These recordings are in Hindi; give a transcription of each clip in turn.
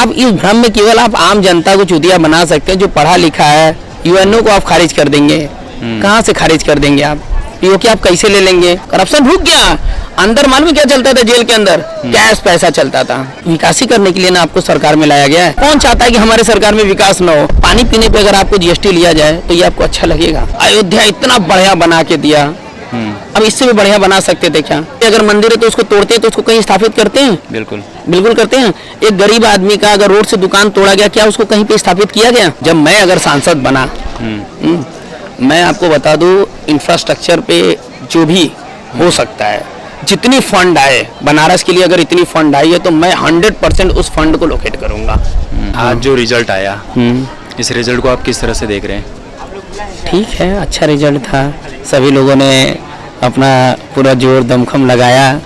आप इस भ्रम में केवल आप आम जनता को चूतिया बना सकते हैं। जो पढ़ा लिखा है यूएनओ को आप खारिज कर देंगे। कहाँ से खारिज कर देंगे आप? पीओके आप कैसे ले लेंगे? करप्शन रुक गया। अंदर मालूम क्या चलता था? जेल के अंदर कैश पैसा चलता था। विकास ही करने के लिए ना आपको सरकार में लाया गया है। कौन चाहता है कि हमारे सरकार में विकास ना हो? पानी पीने पे अगर आपको जीएसटी लिया जाए तो ये आपको अच्छा लगेगा? अयोध्या इतना बढ़िया बना के दिया, अब इससे भी बढ़िया बना सकते थे क्या? अगर मंदिर है तो उसको तोड़ते हैं तो उसको कहीं स्थापित करते हैं? बिल्कुल करते हैं। एक गरीब आदमी का अगर रोड से दुकान तोड़ा गया, क्या उसको कहीं पे स्थापित किया गया? जब मैं अगर सांसद बना, मैं आपको बता दूं, इंफ्रास्ट्रक्चर पे जो भी हो सकता है, जितनी फंड आए बनारस के लिए, अगर इतनी फंड आई है तो मैं 100% उस फंड को लोकेट करूंगा। आज जो रिजल्ट आया, इस रिजल्ट को आप किस तरह से देख रहे हैं? ठीक है, अच्छा रिजल्ट था। सभी लोगों ने अपना पूरा जोर दमखम लगाया।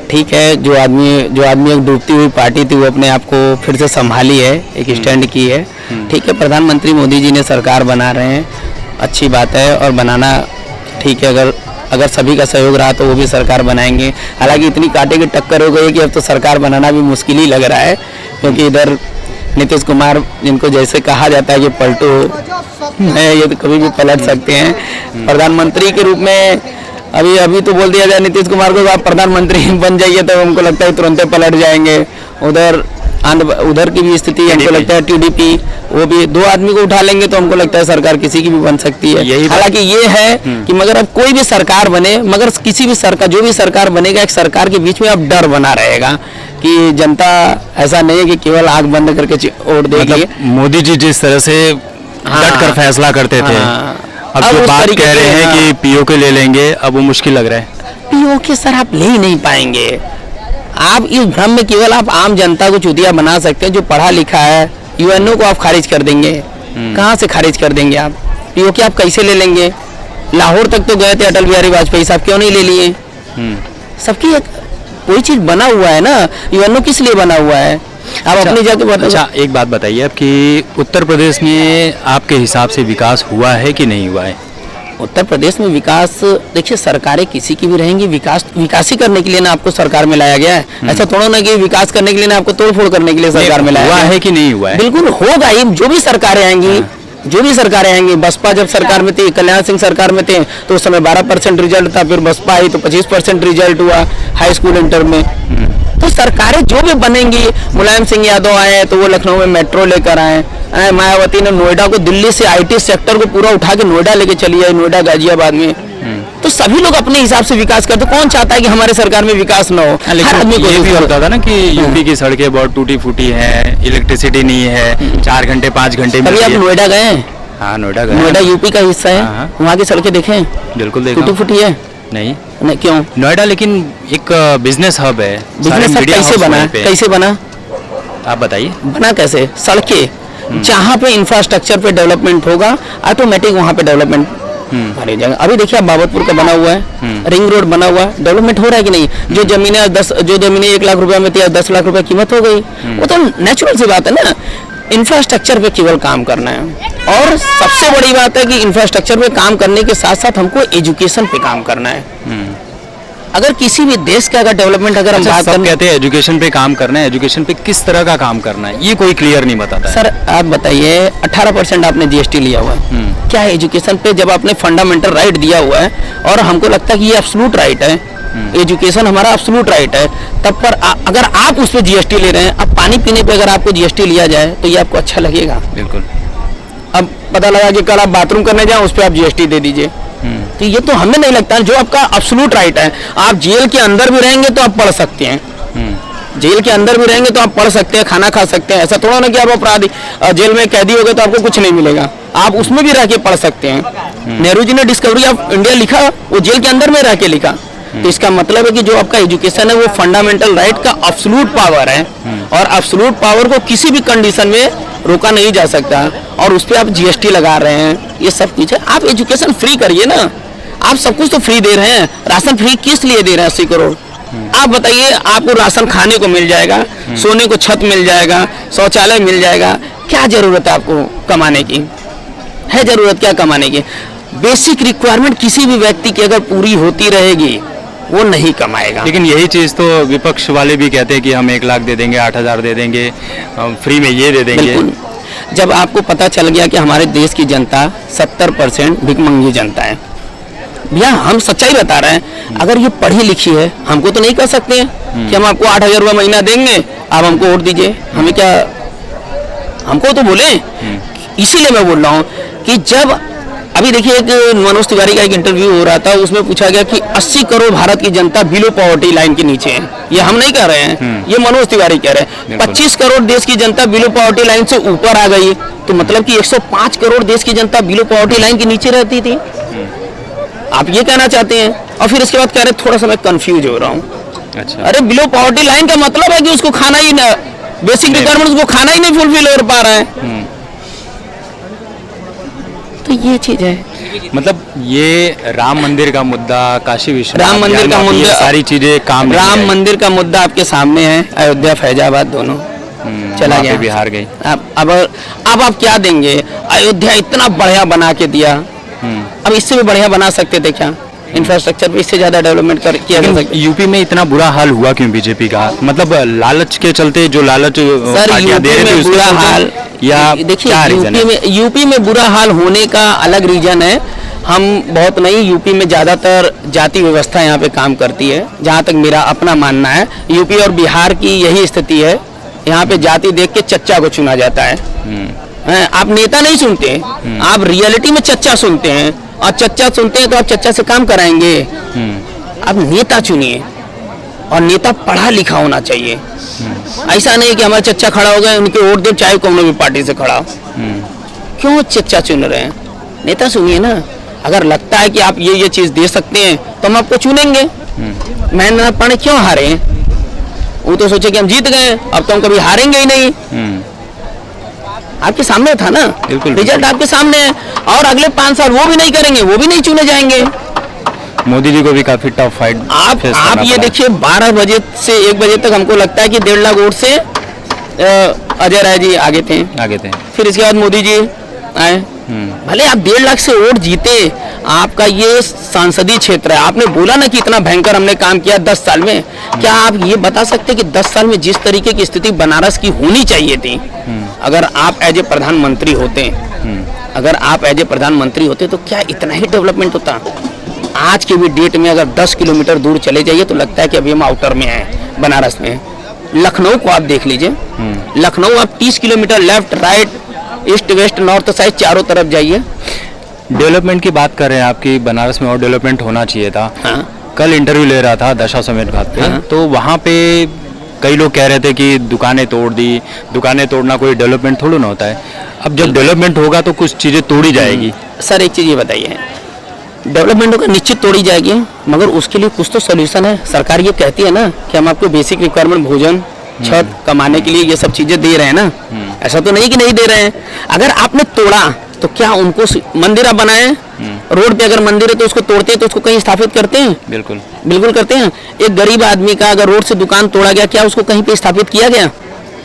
ठीक है, जो आदमी एक डूबती हुई पार्टी थी वो अपने आप को फिर से संभाली है, एक स्टैंड की है। ठीक है, प्रधानमंत्री मोदी जी ने सरकार बना रहे हैं, अच्छी बात है, और बनाना ठीक है। अगर सभी का सहयोग रहा तो वो भी सरकार बनाएंगे। हालांकि इतनी कांटे की टक्कर हो गई कि अब तो सरकार बनाना भी मुश्किल ही लग रहा है, क्योंकि इधर नीतीश कुमार, जिनको जैसे कहा जाता है कि पलटू है, ये तो कभी भी पलट सकते हैं। प्रधानमंत्री के रूप में अभी तो बोल दिया जाए नीतीश कुमार को आप प्रधानमंत्री बन जाइए तो हमको लगता है तुरंत पलट जाएंगे। उधर की भी स्थिति हमको लगता है टीडीपी, वो भी 2 आदमी को उठा लेंगे तो हमको लगता है सरकार किसी की भी बन सकती है। हालांकि ये है कि मगर अब कोई भी सरकार बने, मगर किसी भी सरकार, जो भी सरकार बनेगा, एक सरकार के बीच में अब डर बना रहेगा कि जनता ऐसा नहीं है कि केवल आंख बंद करके वोट देगी। मोदी जी जिस तरह से डट कर फैसला करते थे, अब जो बात कह रहे हैं कि पीओके ले लेंगे, अब वो मुश्किल लग रहा है। पीओके सर आप ले ही नहीं पाएंगे। आप इस भ्रम में केवल आप आम जनता को चूतिया बना सकते हैं। जो पढ़ा लिखा है यूएनओ को आप खारिज कर देंगे। कहाँ से खारिज कर देंगे आप? पीओके आप कैसे ले लेंगे? लाहौर तक तो गए थे अटल बिहारी वाजपेयी साहब, क्यों नहीं ले लिए? सबकी कोई चीज बना हुआ है ना, यूएनओ किस लिए बना हुआ है? आप अपनी जगह। अच्छा, एक बात बताइए अब कि उत्तर प्रदेश में आपके हिसाब से विकास हुआ है कि नहीं हुआ है? उत्तर प्रदेश में विकास, देखिए सरकारें किसी की भी रहेंगी, विकास ही करने के लिए ना आपको सरकार में लाया गया है। ऐसा थोड़ा ना कि विकास करने के लिए ना आपको तोड़फोड़ करने के लिए सरकार में लाया हुआ है कि नहीं हुआ है? बिल्कुल होगा ही। जो भी सरकारें आएंगी, बसपा जब सरकार में थी, कल्याण सिंह सरकार में थे तो उस समय 12% रिजल्ट था, फिर बसपा आई तो 25% रिजल्ट हुआ हाई स्कूल इंटर में। तो सरकारें जो भी बनेंगी, मुलायम सिंह यादव आए तो वो लखनऊ में मेट्रो लेकर आए, मायावती ने नोएडा को, दिल्ली से आईटी सेक्टर को पूरा उठा के नोएडा लेके चली आई, नोएडा गाजियाबाद में। तो सभी लोग अपने हिसाब से विकास करते। कौन चाहता है कि हमारे सरकार में विकास न हो? हर आदमी को ये भी होता था ना कि यूपी की सड़कें बहुत टूटी फूटी है, इलेक्ट्रिसिटी नहीं है, 4 घंटे 5 घंटे। कभी आप नोएडा गए हैं? हाँ, नोएडा गए। नोएडा यूपी का हिस्सा है, वहाँ की सड़कें देखें? बिल्कुल देखा। टूटी फूटी है? नहीं, क्यों? नोएडा लेकिन एक बिजनेस हब है। बिजनेस हब कैसे बना? आप बताइए। बना कैसे? सड़कें जहाँ पे इंफ्रास्ट्रक्चर पे डेवलपमेंट होगा, ऑटोमेटिक वहाँ पे डेवलपमेंट भरी जाएगा। अभी देखिए आप बाबतपुर का बना हुआ है, रिंग रोड बना हुआ है, डेवलपमेंट हो रहा है कि नहीं? जो जमीनें 1 लाख रुपए में थी, 10 लाख रुपए कीमत हो गई। वो तो नेचुरल सी बात है ना। इंफ्रास्ट्रक्चर पे केवल काम करना है, और सबसे बड़ी बात है कि इंफ्रास्ट्रक्चर पे काम करने के साथ साथ हमको एजुकेशन पे काम करना है। अगर किसी भी देश का अगर डेवलपमेंट अगर हम बात करें, कहते हैं एजुकेशन पे काम करना है, एजुकेशन पे किस तरह का काम करना है ये कोई क्लियर नहीं बताता। सर आप बताइए, 18% आपने जीएसटी लिया हुआ है, क्या है एजुकेशन पे? जब आपने फंडामेंटल राइट दिया हुआ है, और हमको लगता है कि ये एब्सोल्यूट राइट है, एजुकेशन हमारा एब्सोल्यूट राइट है, तब पर अगर आप उस पर जीएसटी ले रहे हैं, अब पानी पीने पे अगर आपको जीएसटी लिया जाए तो ये आपको अच्छा लगेगा? बिल्कुल। अब पता लगा कि कल आप बाथरूम करने जाए उस पर आप जीएसटी दे दीजिए, तो ये तो हमें नहीं लगता। जो आपका एब्सोल्यूट राइट है, आप जेल के अंदर भी रहेंगे तो आप पढ़ सकते हैं, जेल के अंदर भी रहेंगे तो आप पढ़ सकते हैं, खाना खा सकते हैं। ऐसा थोड़ा ना कि आप अपराधी जेल में कैदी हो गए तो आपको कुछ नहीं मिलेगा, आप उसमें भी रह के पढ़ सकते हैं। नेहरू जी ने डिस्कवरी ऑफ इंडिया लिखा, वो जेल के अंदर में रह के लिखा। तो इसका मतलब है कि जो आपका एजुकेशन है वो फंडामेंटल राइट का एब्सोल्यूट पावर है, और एब्सोल्यूट पावर को किसी भी कंडीशन में रोका नहीं जा सकता, और उस पर आप जीएसटी लगा रहे हैं। ये सब कुछ है, आप एजुकेशन फ्री करिए ना। आप सब कुछ तो फ्री दे रहे हैं, राशन फ्री किस लिए दे रहे हैं? 80 करोड़। आप बताइए, आपको राशन खाने को मिल जाएगा, सोने को छत मिल जाएगा, शौचालय मिल जाएगा, क्या जरूरत है आपको कमाने की? है जरूरत क्या कमाने की? बेसिक रिक्वायरमेंट किसी भी व्यक्ति की अगर पूरी होती रहेगी, वो नहीं कमाएगा। लेकिन यही चीज़ तो विपक्ष वाले भी कहते हैं कि हम 1 लाख दे देंगे, 8,000 दे देंगे, फ्री में ये दे देंगे। बिल्कुल, जब आपको पता चल गया कि हमारे देश की जनता 70% भिखमंगी जनता है, भैया हम सच्चाई बता रहे हैं, अगर ये पढ़ी लिखी है हमको तो नहीं कह सकते हैं कि हम आपको 8,000 रुपये महीना देंगे, आप हमको वोट दीजिए, हमें क्या, हमको तो बोले। इसीलिए मैं बोल रहा हूँ कि जब अभी देखिए एक मनोज तिवारी का एक इंटरव्यू हो रहा था, उसमें पूछा गया कि 80 करोड़ भारत की जनता बिलो पॉवर्टी लाइन के नीचे है, ये हम नहीं कह रहे हैं, ये मनोज तिवारी कह रहे हैं। 25 करोड़ देश की जनता बिलो पॉवर्टी लाइन से ऊपर आ गई, तो मतलब कि 105 करोड़ देश की जनता बिलो पॉवर्टी लाइन के नीचे रहती थी, आप ये कहना चाहते हैं। और फिर इसके बाद कह रहे थोड़ा सा मैं कंफ्यूज हो रहा हूँ। अच्छा, अरे बिलो पॉवर्टी लाइन का मतलब है कि उसको खाना ही ना, बेसिक रिक्वायरमेंट उसको खाना ही नहीं फुलफिल हो पा रहा है, तो ये चीज है। मतलब ये राम मंदिर का मुद्दा, काशी विश्वनाथ, राम मंदिर का मुद्दा, सारी चीजें काम राम मंदिर का मुद्दा आपके सामने है, अयोध्या फैजाबाद दोनों चला गया, बिहार गई। अब आप क्या देंगे? अयोध्या इतना बढ़िया बना के दिया, अब इससे भी बढ़िया बना सकते थे क्या? इंफ्रास्ट्रक्चर पे इससे ज्यादा डेवलपमेंट किया जा सकता। यूपी में इतना बुरा हाल हुआ क्यों बीजेपी का? मतलब लालच के चलते, जो लालच सर यूपी में बुरा हाल, या देखिए यूपी में बुरा हाल होने का अलग रीजन है, हम बहुत नहीं, यूपी में ज्यादातर जाति व्यवस्था यहाँ पे काम करती है, जहाँ तक मेरा अपना मानना है। यूपी और बिहार की यही स्थिति है, यहाँ पे जाति देख के चच्चा को चुना जाता है। आप नेता नहीं सुनते, आप रियलिटी में चच्चा सुनते हैं, और चच्चा सुनते हैं तो आप चच्चा से काम कराएंगे। आप नेता चुनिए, और नेता पढ़ा लिखा होना चाहिए। ऐसा नहीं कि हमारे चच्चा खड़ा हो गए उनके वोट दो, चाहे कौन भी पार्टी से खड़ा हो। क्यों चच्चा चुन रहे हैं? नेता सुनिए ना। अगर लगता है कि आप ये चीज दे सकते हैं तो हम आपको चुनेंगे। महेंद्रनाथ पांडे क्यों हारे हैं? वो तो सोचे कि हम जीत गए, अब तो हम कभी हारेंगे ही नहीं। आपके सामने था ना, रिजल्ट आपके सामने है। और अगले 5 साल वो भी नहीं करेंगे, वो भी नहीं चुने जाएंगे। मोदी जी को भी काफी टफ फाइट आप ये देखिए, 12 बजे से 1 बजे तक हमको लगता है कि 1.5 लाख वोट से अजय राय जी आगे थे। फिर इसके बाद मोदी जी आए। भले आप 1.5 लाख से वोट जीते, आपका ये सांसदीय क्षेत्र है। आपने बोला ना कि इतना भयंकर हमने काम किया 10 साल में। क्या आप ये बता सकते कि 10 साल में जिस तरीके की स्थिति बनारस की होनी चाहिए थी, अगर आप एज ए प्रधानमंत्री होते, अगर आप एज ए प्रधानमंत्री होते तो क्या इतना ही डेवलपमेंट होता? आज के भी डेट में अगर 10 किलोमीटर दूर चले जाइए तो लगता है कि अभी हम आउटर में हैं, बनारस में। लखनऊ को आप देख लीजिए, लखनऊ आप 30 kilometre left right east west north side चारों तरफ जाइए। डेवलपमेंट की बात कर रहे हैं आपकी, बनारस में और डेवलपमेंट होना चाहिए था। कल इंटरव्यू ले रहा था दशा समेत घाट पे, तो वहाँ पे कई लोग कह रहे थे कि दुकानें तोड़ दी, दुकानें तोड़ना कोई डेवलपमेंट थोड़ा ना होता है। अब जब डेवलपमेंट होगा तो कुछ चीज़ें तोड़ी जाएगी। सर एक चीज़ ये बताइए, डेवलपमेंट होगा निश्चित तोड़ी जाएगी, मगर उसके लिए कुछ तो सोल्यूशन है। सरकार ये कहती है ना कि हम आपको बेसिक रिक्वायरमेंट, भोजन, छत, कमाने के लिए ये सब चीजें दे रहे हैं ना। ऐसा तो नहीं कि नहीं दे रहे हैं। अगर आपने तोड़ा तो क्या उनको मंदिर आप बनाए? रोड पे अगर मंदिर है तो उसको तोड़ते हैं तो उसको कहीं स्थापित करते हैं? बिल्कुल करते हैं। एक गरीब आदमी का अगर रोड से दुकान तोड़ा गया, क्या उसको कहीं पे स्थापित किया गया?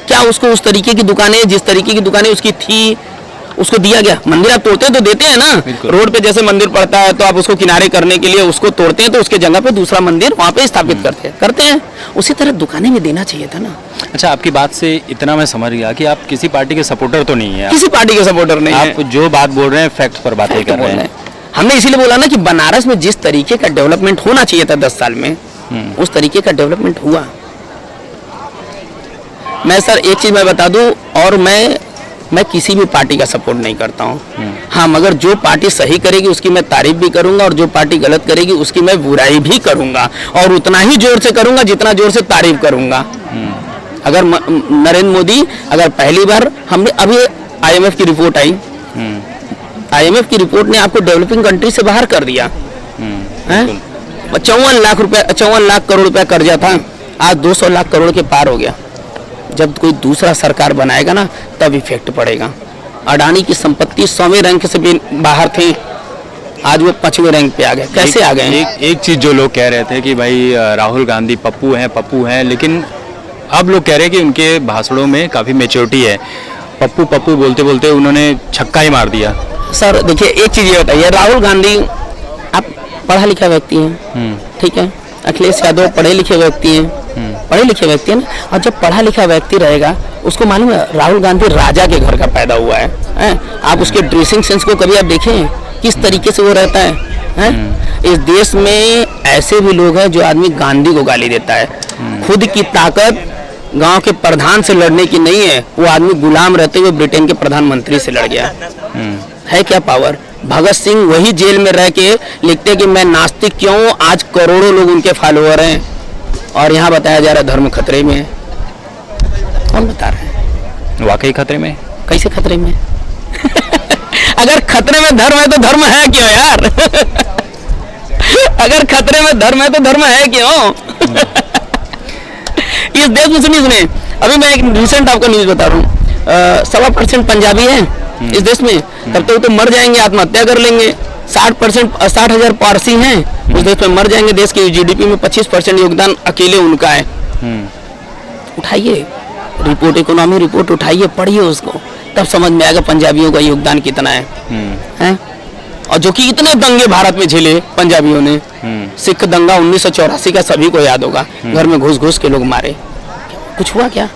क्या उसको उस तरीके की दुकानें, जिस तरीके की दुकानें उसकी थी, उसको दिया गया? मंदिर आप तोड़ते हैं तो देते हैं ना। रोड पे जैसे मंदिर पड़ता है तो आप उसको किनारे करने के लिए उसको तोड़ते हैं, तो उसके जगह पे दूसरा मंदिर वहाँ पे स्थापित करते हैं। उसी तरह दुकानें भी देना चाहिए था ना। अच्छा, आपकी बात से इतना मैं समझ गया कि आप किसी पार्टी के सपोर्टर तो नहीं है। किसी पार्टी के सपोर्टर नहीं है। आप जो बात बोल रहे हैं फैक्ट पर बातें कर रहे हैं। हमने इसीलिए बोला ना कि बनारस में जिस तरीके का डेवलपमेंट होना चाहिए था 10 साल में, उस तरीके का डेवलपमेंट हुआ। मैं सर एक चीज मैं बता दूं, और मैं किसी भी पार्टी का सपोर्ट नहीं करता हूं। हाँ, मगर जो पार्टी सही करेगी उसकी मैं तारीफ भी करूंगा, और जो पार्टी गलत करेगी उसकी मैं बुराई भी करूंगा, और उतना ही जोर से करूंगा जितना जोर से तारीफ करूंगा। अगर नरेंद्र मोदी, अगर पहली बार हमने अभी IMF की रिपोर्ट आई, IMF की रिपोर्ट ने आपको डेवलपिंग कंट्री से बाहर कर दिया। 54 लाख करोड़ रुपया कर्जा था, आज 200 लाख करोड़ के पार हो गया। जब कोई दूसरा सरकार बनाएगा ना तब इफेक्ट पड़ेगा। अडानी की संपत्ति 100वें रैंक से बाहर थे, आज वो 5वें रैंक पे आ गए। कैसे आ गए? एक चीज जो लोग कह रहे थे कि भाई राहुल गांधी पप्पू हैं, लेकिन अब लोग कह रहे हैं कि उनके भाषणों में काफी मैच्योरिटी है। पप्पू पप्पू बोलते बोलते उन्होंने छक्का ही मार दिया। सर देखिए, एक चीज ये बताइए, राहुल गांधी आप पढ़ा लिखा व्यक्ति हैं, ठीक है, अखिलेश यादव पढ़े लिखे व्यक्ति हैं, पढ़े लिखे व्यक्ति हैं ना, और जब पढ़ा लिखा व्यक्ति रहेगा उसको मालूम है राहुल गांधी राजा के घर का पैदा हुआ है? आप उसके ड्रेसिंग सेंस को कभी आप देखें किस तरीके से वो रहता है? इस देश में ऐसे भी लोग हैं जो आदमी गांधी को गाली देता है। खुद की ताकत गांव के प्रधान से लड़ने की नहीं है, वो आदमी गुलाम रहते हुए ब्रिटेन के प्रधानमंत्री से लड़ गया। है क्या पावर? भगत सिंह वही जेल में रह के लिखते कि मैं नास्तिक क्यों हूं, आज करोड़ों लोग उनके फॉलोअर हैं, और यहाँ बताया जा रहा है धर्म खतरे में है। कौन बता रहा है? वाकई खतरे में? कैसे खतरे में? अगर खतरे में धर्म है तो धर्म है क्यों यार? अगर खतरे में धर्म है तो धर्म है क्यों? इस देश में सुनिए, अभी मैं एक रिसेंट आपको न्यूज बता रहा हूँ, 7% पंजाबी है इस देश में, तब तो मर जाएंगे, आत्महत्या कर लेंगे। 60,000 पारसी हैं उस देश में, मर जाएंगे। देश के जीडीपी में 25% योगदान अकेले उनका है। उठाइए रिपोर्ट, इकोनॉमी रिपोर्ट उठाइए, पढ़िए उसको, तब समझ में आएगा पंजाबियों का योगदान कितना है? और जो कि इतने दंगे भारत में झेले पंजाबियों ने, सिख दंगा 1984 का सभी को याद होगा, घर में घुस घुस के लोग मारे, कुछ हुआ क्या?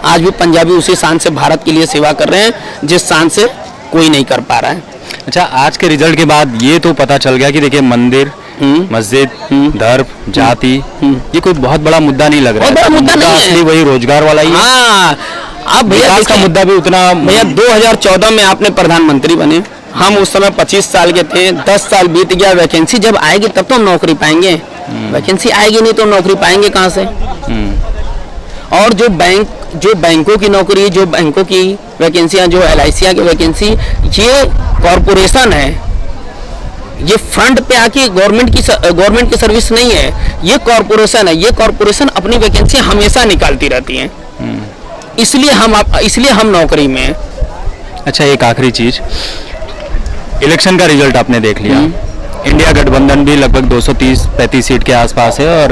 आज भी पंजाबी उसी शान से भारत के लिए सेवा कर रहे हैं जिस शान से कोई नहीं कर पा रहा है। अच्छा, आज के रिजल्ट के बाद ये तो पता चल गया कि देखिए मंदिर, मस्जिद, धर्म, जाति, ये कोई बहुत बड़ा मुद्दा नहीं लग रहा है। मुद्दा नहीं है, वही रोजगार वाला ही है। हाँ, अब भैया का मुद्दा भी उतना। भैया 2014 में आपने प्रधानमंत्री बने, हम उस समय 25 साल के थे, 10 साल बीत गया। वैकेंसी जब आएगी तब तो हम नौकरी पाएंगे, वैकेंसी आएगी नहीं तो नौकरी पाएंगे कहाँ से? और जो बैंकों की नौकरी, जो बैंकों की वैकेंसियां, जो LIC की वैकेंसी, ये कॉरपोरेशन है, ये फ्रंट पे आके गवर्नमेंट की सर्विस नहीं है, ये कॉरपोरेशन है। ये कॉरपोरेशन अपनी वैकेंसी हमेशा निकालती रहती है, इसलिए हम नौकरी में हैं। अच्छा, एक आखिरी चीज, इलेक्शन का रिजल्ट आपने देख लिया, इंडिया गठबंधन भी लगभग 230-35 सीट के आसपास है, और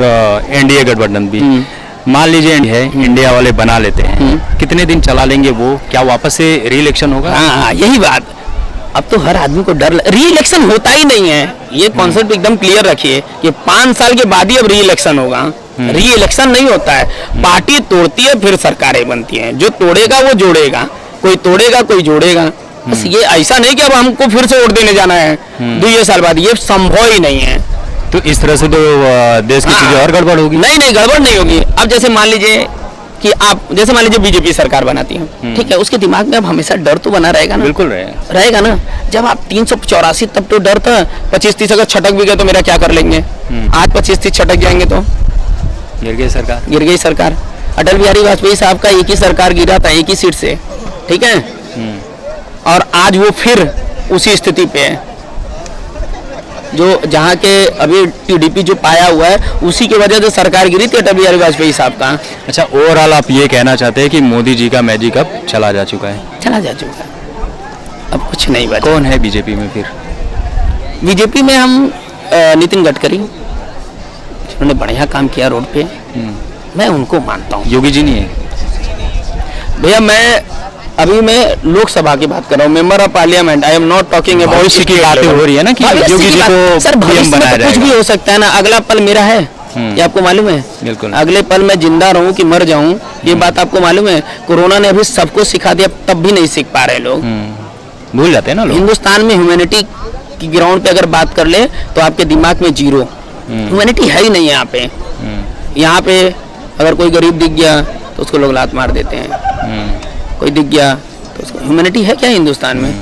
NDA गठबंधन भी, मान लीजिए है इंडिया वाले बना लेते हैं, कितने दिन चला लेंगे वो? क्या वापस से री इलेक्शन होगा? हाँ, यही बात। अब तो हर आदमी को डर, री इलेक्शन होता ही नहीं है, ये कॉन्सेप्ट एकदम क्लियर रखिए कि 5 साल के बाद ही अब री इलेक्शन होगा। री इलेक्शन नहीं होता है, पार्टी तोड़ती है फिर सरकारें बनती हैं, जो तोड़ेगा वो जोड़ेगा, कोई तोड़ेगा कोई जोड़ेगा। बस ये ऐसा नहीं कि अब हमको फिर से वोट देने जाना है 2 साल बाद, ये संभव ही नहीं है। तो इस तरह से तो देश की चीजें और गड़बड़ होगी। नहीं, गड़बड़ नहीं होगी। अब जैसे मान लीजिए कि बीजेपी सरकार बनाती है, ठीक है, उसके दिमाग में अब हमेशा डर तो बना रहेगा ना? बिल्कुल रहेगा ना। जब आप 384, तब तो डर था, 25-30 अगर छटक भी गए तो मेरा क्या कर लेंगे? आज 25-30 छटक जाएंगे तो गिर गई सरकार। अटल बिहारी वाजपेयी साहब का एक ही सरकार गिरा था, एक ही सीट से, ठीक है, और आज वो फिर उसी स्थिति पे है, जो जहाँ के अभी TDP जो पाया हुआ है, उसी की वजह से सरकार गिरी थी अटल बिहारी वाजपेयी साहब का। अच्छा, ओवरऑल आप ये कहना चाहते हैं कि मोदी जी का मैजिक अब चला जा चुका है? चला जा चुका है, अब कुछ नहीं बचा। कौन है बीजेपी में फिर? बीजेपी में हम नितिन गडकरी, उन्होंने बढ़िया काम किया रोड पे, मैं उनको मानता हूँ। योगी जी नहीं है भैया? मैं लोकसभा की बात कर रहा हूँ, member of parliament. I am not talking about, भविष्य की बातें हो रही है ना कि योगी जी को सर भविष्य में तो कुछ भी हो सकता है ना। अगला पल मेरा है, ये आपको मालूम है? बिल्कुल। अगले पल मैं जिंदा रहूं कि मर जाऊं, ये बात आपको मालूम है? कोरोना ने अभी सबको सिखा दिया, तब भी नहीं सीख पा रहे लोग, भूल जाते हैं ना लोग। हिंदुस्तान में ह्यूमैनिटी की ग्राउंड पे अगर बात कर ले तो आपके दिमाग में जीरो, ह्यूमैनिटी है ही नहीं यहाँ पे। यहाँ पे अगर कोई गरीब दिख गया तो उसको लोग लात मार देते हैं, कोई दिख गया तो उसको, ह्यूमैनिटी है क्या हिंदुस्तान में?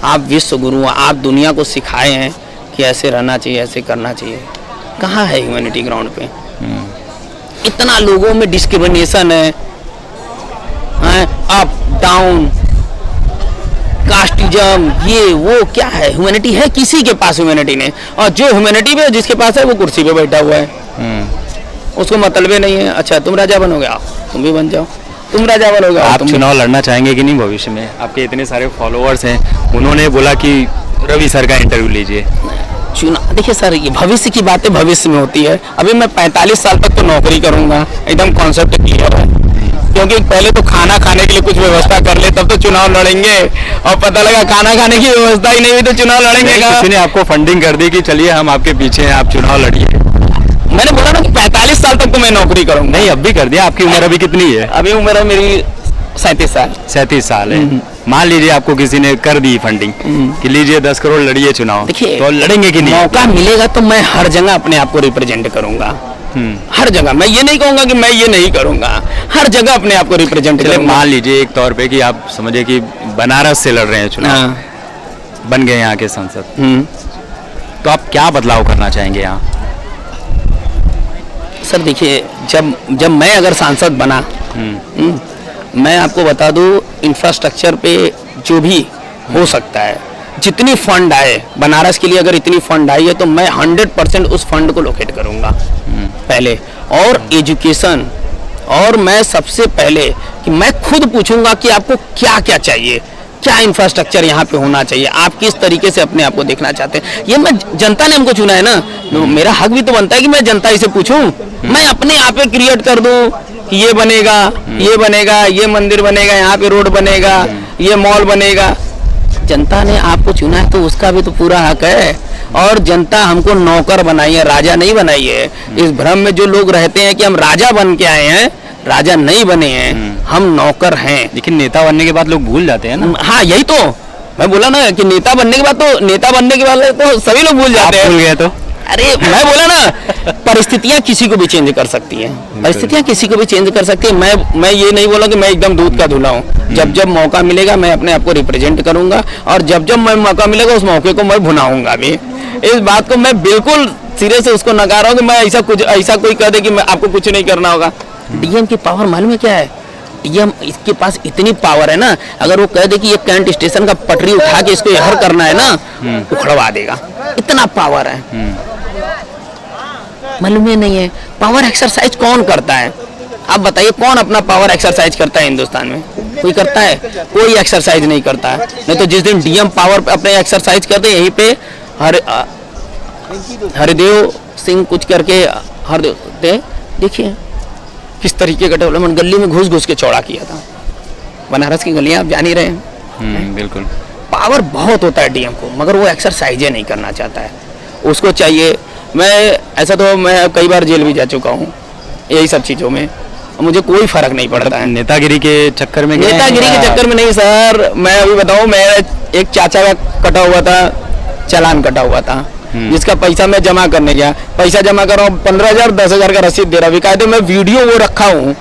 आप विश्व गुरु, आप दुनिया को सिखाए हैं कि ऐसे रहना चाहिए, ऐसे करना चाहिए, कहाँ है ह्यूमैनिटी ग्राउंड पे? इतना लोगों में डिस्क्रिमिनेशन है, अप डाउन, कास्टिज्म, ये वो, क्या है? ह्यूमैनिटी है किसी के पास? ह्यूमैनिटी नहीं। और जो ह्यूमैनिटी में जिसके पास है वो कुर्सी पे बैठा हुआ है, उसको मतलब नहीं है। अच्छा, तुम राजा बनोगे, आओ तुम भी बन जाओ, तुम राजा बनोगे। आप चुनाव लड़ना चाहेंगे कि नहीं भविष्य में? आपके इतने सारे फॉलोअर्स हैं, उन्होंने बोला कि रवि सर का इंटरव्यू लीजिए। चुनाव, देखिए सर, ये भविष्य की बातें भविष्य में होती है। अभी मैं 45 साल तक तो नौकरी करूंगा, एकदम कॉन्सेप्ट क्लियर है, क्योंकि पहले तो खाना खाने के लिए कुछ व्यवस्था कर ले तब तो चुनाव लड़ेंगे, और पता लगा खाना खाने की व्यवस्था ही नहीं हुई तो चुनाव लड़ेंगे। किसी ने आपको फंडिंग कर दी कि चलिए हम आपके पीछे हैं, आप चुनाव लड़िए? मैंने बोला ना कि 45 साल तक तो मैं नौकरी करूंगा। नहीं, अब भी कर दिया। आपकी उम्र अभी कितनी है? अभी उम्र है मेरी 37 साल। 37 साल है। मान लीजिए आपको किसी ने कर दी फंडिंग कि लीजिए 10 करोड़ लड़िए चुनाव, देखिए, तो लड़ेंगे कि नहीं? मौका मिलेगा तो मैं हर जगह अपने आप को रिप्रेजेंट करूंगा। हर जगह। मैं ये नहीं कहूंगा कि मैं ये नहीं करूंगा, हर जगह अपने आप को रिप्रेजेंट चलिए, करूंगा। मान लीजिए एक तौर पे कि आप समझिए कि बनारस से लड़ रहे हैं चुनाव, हाँ। बन गए यहाँ के सांसद, तो आप क्या बदलाव करना चाहेंगे यहाँ? सर देखिए, जब मैं अगर सांसद बना, मैं आपको बता दूं, इंफ्रास्ट्रक्चर पे जो भी हो सकता है, जितनी फंड आए बनारस के लिए, अगर इतनी फंड आई है तो मैं 100% उस फंड को लोकेट करूंगा पहले। और एजुकेशन, और मैं सबसे पहले कि मैं खुद पूछूंगा कि आपको क्या क्या चाहिए, क्या इंफ्रास्ट्रक्चर यहाँ पे होना चाहिए, आप किस तरीके से अपने आप को देखना चाहते हैं। ये मैं, जनता ने हमको चुना है ना, मेरा हक भी तो बनता है कि मैं जनता से पूछूं। मैं अपने आप पे क्रिएट कर दूं कि ये बनेगा, ये बनेगा, ये मंदिर बनेगा, यहाँ पे रोड बनेगा, ये मॉल बनेगा। जनता ने आपको चुना है तो उसका भी तो पूरा हक है। और जनता हमको नौकर बनाई है, राजा नहीं बनाई है। इस भ्रम में जो लोग रहते हैं कि हम राजा बन के आए हैं, राजा नहीं बने हैं, हम नौकर हैं। लेकिन नेता बनने के बाद लोग भूल जाते हैं ना। हाँ, यही तो मैं बोला ना कि नेता बनने के बाद तो सभी लोग भूल जाते आप हैं। भूल गए तो? अरे मैं बोला ना, परिस्थितियां किसी को भी चेंज कर सकती हैं, परिस्थितियां किसी को भी चेंज कर सकती है। मैं ये नहीं बोला कि मैं एकदम दूध का धुला हूँ। जब जब मौका मिलेगा मैं अपने आप को रिप्रेजेंट करूंगा, और जब जब मैं मौका मिलेगा उस मौके को मैं भुनाऊंगा भी। इस बात को मैं बिल्कुल सिरे से उसको नकार रहा हूँ कि मैं ऐसा कोई कह दे कि मैं आपको कुछ नहीं करना होगा। डीएम की पावर मालूम है क्या है? डीएम, इसके पास इतनी पावर है ना, अगर वो कह दे कि ये कैंट स्टेशन का पटरी उठा के इसको यहर करना है ना, उखड़वा देगा। इतना पावर है। मालूम ही नहीं है। पावर एक्सरसाइज कौन करता है? आप बताइए, कौन अपना पावर एक्सरसाइज करता है हिंदुस्तान में? कोई करता है? कोई एक्सरसाइज नहीं करता है। नहीं तो जिस दिन डीएम पावर अपने एक्सरसाइज करते, यहीं पे हरिदेव सिंह कुछ करके, हरदेव, देखिए किस तरीके का डेवलपमेंट गली में घुस घुस के चौड़ा किया था। बनारस की गलियां आप जान ही रहे हैं। बिल्कुल। पावर बहुत होता है डीएम को, मगर वो एक्सरसाइज नहीं करना चाहता है। उसको चाहिए, मैं कई बार जेल भी जा चुका हूँ यही सब चीज़ों में, मुझे कोई फर्क नहीं पड़ता है। नेतागिरी के चक्कर में? नेतागिरी के चक्कर में नहीं सर। मैं अभी बताऊँ, मेरा एक चाचा का कटा हुआ था, चालान कटा हुआ था, जिसका पैसा मैं जमा करने गया, पैसा जमा कर रहा हूँ, 15,000 10,000 का रसीद दे रहा हूँ, कायदे मैं वीडियो वो रखा हूँ।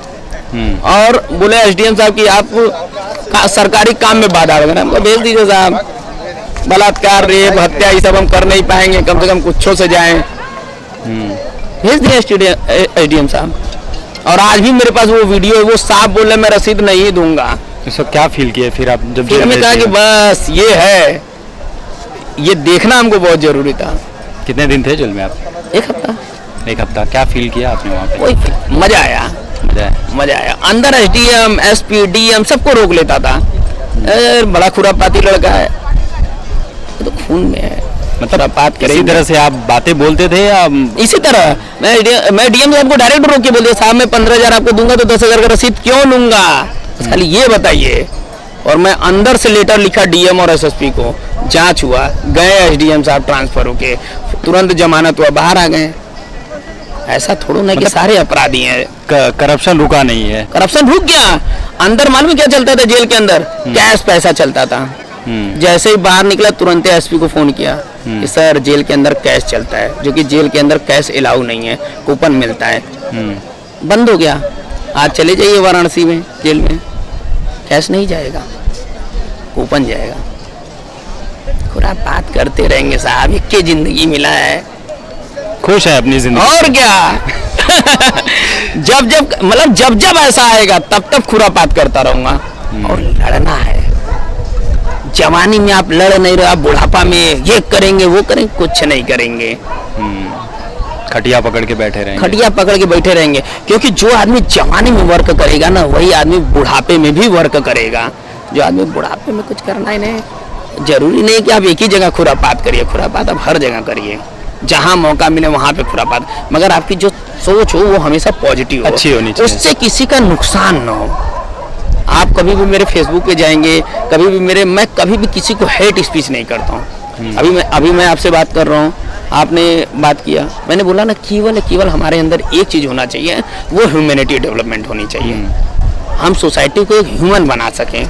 और बोले एसडीएम साहब कि आप सरकारी काम में बाधा वगैरह, हमको भेज दीजिए साहब, बलात्कार, रेप, हत्या, ये सब हम कर नहीं पाएंगे, कम से कम कुछों से जाएं। भेज दिए एसडीएम साहब। और आज भी मेरे पास वो वीडियो है, वो साहब बोले मैं रसीद नहीं दूंगा। तो क्या फील किए फिर आप जब? फिर मैं कहा कि बस ये है, ये देखना हमको बहुत जरूरी था। कितने दिन थे जेल में आप? 1 हफ्ता। 1 हफ्ता। क्या फील किया आपने वहाँ पे? कोई मजा आया, मजा आया। अंदर एसडीएम, एसपी, डीएम सबको रोक लेता था। बड़ा खुरापाती लड़का है, तो खून में है, मतलब बात करें। इसी तरह से आप बातें बोलते थे या? इसी तरह मैं डीएम साहब को डायरेक्ट रोक के बोल दिया, साहब मैं 15,000 आपको दूंगा तो 10,000 का रसीद क्यों लूंगा, खाली ये बताइए। और मैं अंदर से लेटर लिखा डीएम और एसएसपी को, जांच हुआ, गए एसडीएम साहब ट्रांसफर होके, तुरंत जमानत हुआ, बाहर आ गए। ऐसा थोड़ा ना कि सारे अपराधी हैं। करप्शन रुका नहीं है? करप्शन रुक गया। अंदर मालूम क्या चलता था जेल के अंदर? कैश पैसा चलता था। जैसे ही बाहर निकला तुरंत एसपी को फोन किया कि सर जेल के अंदर कैश चलता है, जो कि जेल के अंदर कैश अलाउ नहीं है, कूपन मिलता है। बंद हो गया। आज चले जाइए वाराणसी में जेल में, कैश नहीं जाएगा, कूपन जाएगा। पूरा बात करते रहेंगे साहब, एक की जिंदगी मिला है, खुश है अपनी जिंदगी। और क्या। जब जब ऐसा आएगा तब तब खुरापात करता रहूंगा। और लड़ना है। जवानी में आप लड़ नहीं रहे, आप बुढ़ापा में ये करेंगे वो करेंगे, कुछ नहीं करेंगे। खटिया पकड़ के बैठे रहेंगे। खटिया पकड़ के बैठे रहेंगे, क्योंकि जो आदमी जवानी में वर्क करेगा ना, वही आदमी बुढ़ापे में भी वर्क करेगा। जो आदमी बुढ़ापे में कुछ करना ही नहीं, जरूरी नहीं कि आप एक ही जगह खुरापात करिए। खुरापात आप हर जगह करिए, जहां मौका मिले वहां पे खुरापात, मगर आपकी जो सोच हो वो हमेशा पॉजिटिव हो, अच्छी होनी चाहिए, उससे किसी का नुकसान ना हो। आप कभी भी मेरे फेसबुक पे जाएंगे, कभी भी मैं कभी भी किसी को हेट स्पीच नहीं करता हूँ। अभी मैं आपसे बात कर रहा हूँ, आपने बात किया, मैंने बोला ना केवल हमारे अंदर एक चीज़ होना चाहिए, वो ह्यूमैनिटी डेवलपमेंट होनी चाहिए। हम सोसाइटी को एक ह्यूमन बना सकें,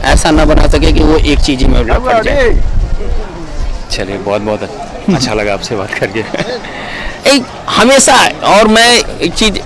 ऐसा ना बना सके कि वो एक चीज़ में लपट जाए। चलिए, बहुत बहुत अच्छा लगा आपसे बात करके। एक हमेशा, और मैं एक चीज़